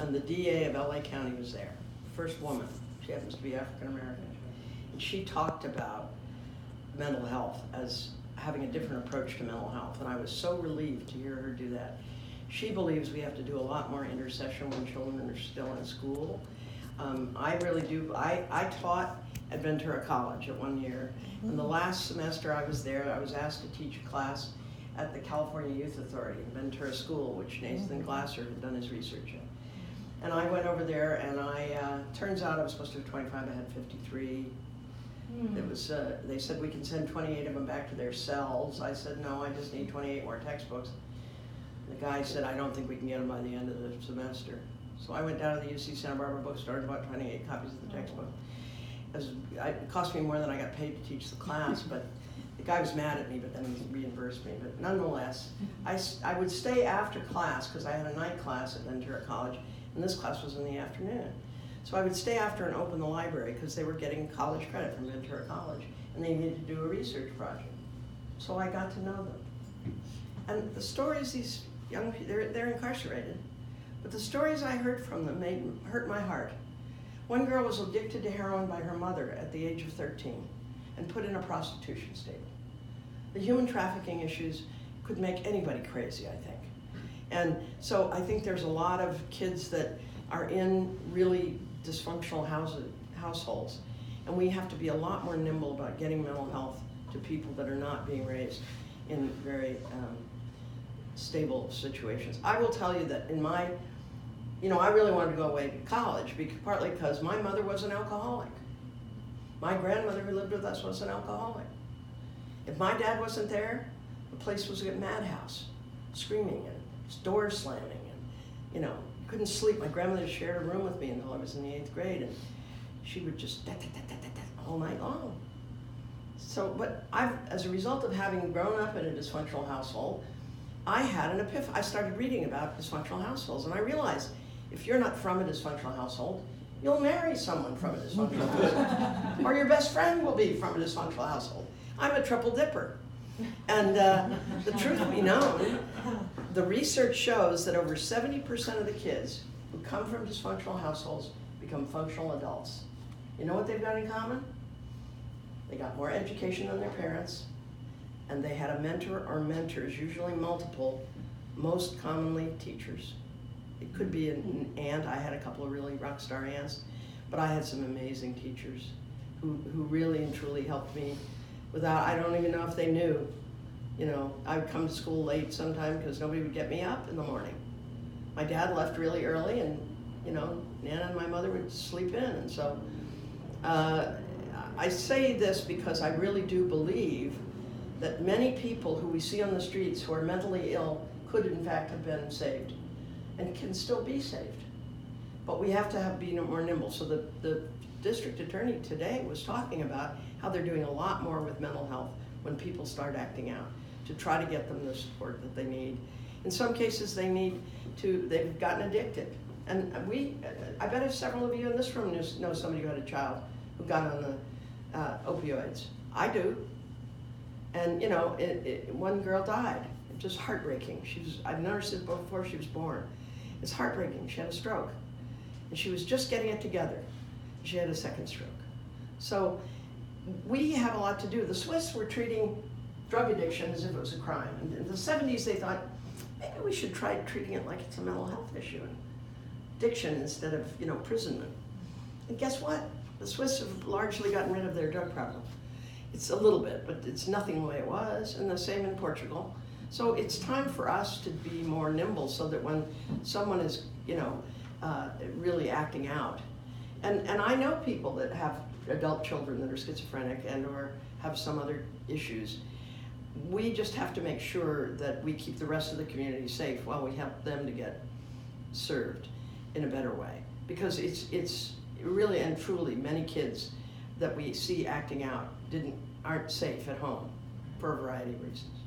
and the DA of LA County was there, first woman. She happens to be African American. And she talked about mental health as having a different approach to mental health, and I was so relieved to hear her do that. She believes we have to do a lot more intercession when children are still in school. I really do. I taught at Ventura College at 1 year, and the last semester I was there, I was asked to teach a class at the California Youth Authority, Ventura School, which Nathan Glasser had done his research in. And I went over there, and turns out I was supposed to have 25, I had 53. It was, they said we can send 28 of them back to their cells. I said, no, I just need 28 more textbooks. The guy said, I don't think we can get them by the end of the semester. So I went down to the UC Santa Barbara bookstore and bought 28 copies of the textbook. It cost me more than I got paid to teach the class, but the guy was mad at me, but then he reimbursed me. But nonetheless, I would stay after class because I had a night class at Ventura College, and this class was in the afternoon. So I would stay after and open the library because they were getting college credit from Ventura College, and they needed to do a research project. So I got to know them. And the stories these young people, they're incarcerated, but the stories I heard from them hurt my heart. One girl was addicted to heroin by her mother at the age of 13 and put in a prostitution stable. The human trafficking issues could make anybody crazy, I think. And so I think there's a lot of kids that are in really dysfunctional households, and we have to be a lot more nimble about getting mental health to people that are not being raised in very stable situations. I will tell you that in my, I really wanted to go away to college, partly because my mother was an alcoholic. My grandmother who lived with us was an alcoholic. If my dad wasn't there, the place was a madhouse, screaming and doors slamming, and you couldn't sleep. My grandmother shared a room with me until I was in the 8th grade, and she would just all night long. So, but as a result of having grown up in a dysfunctional household, I had an epiphany. I started reading about dysfunctional households, and I realized if you're not from a dysfunctional household, you'll marry someone from a dysfunctional household, or your best friend will be from a dysfunctional household. I'm a triple dipper. And the truth be known, the research shows that over 70% of the kids who come from dysfunctional households become functional adults. You know what they've got in common? They got more education than their parents, and they had a mentor or mentors, usually multiple, most commonly teachers. It could be an aunt. I had a couple of really rock star aunts, but I had some amazing teachers who really and truly helped me without, I don't even know if they knew. I would come to school late sometime because nobody would get me up in the morning. My dad left really early, and Nana and my mother would sleep in. And so I say this because I really do believe that many people who we see on the streets who are mentally ill could in fact have been saved and can still be saved. But we have to be more nimble. So the district attorney today was talking about how they're doing a lot more with mental health when people start acting out to try to get them the support that they need. In some cases they've gotten addicted. And I bet if several of you in this room know somebody who had a child who got on the opioids. I do. And one girl died. Just heartbreaking. I've noticed it before she was born. It's heartbreaking. She had a stroke. And she was just getting it together. She had a second stroke. So we have a lot to do. The Swiss were treating drug addiction as if it was a crime. And in the 70s they thought, maybe we should try treating it like it's a mental health issue, and addiction instead of imprisonment. And guess what? The Swiss have largely gotten rid of their drug problem. It's a little bit, but it's nothing the way it was, and the same in Portugal. So it's time for us to be more nimble so that when someone is, really acting out, and I know people that have adult children that are schizophrenic and or have some other issues. We just have to make sure that we keep the rest of the community safe while we help them to get served in a better way. Because it's really and truly many kids that we see acting out aren't safe at home for a variety of reasons.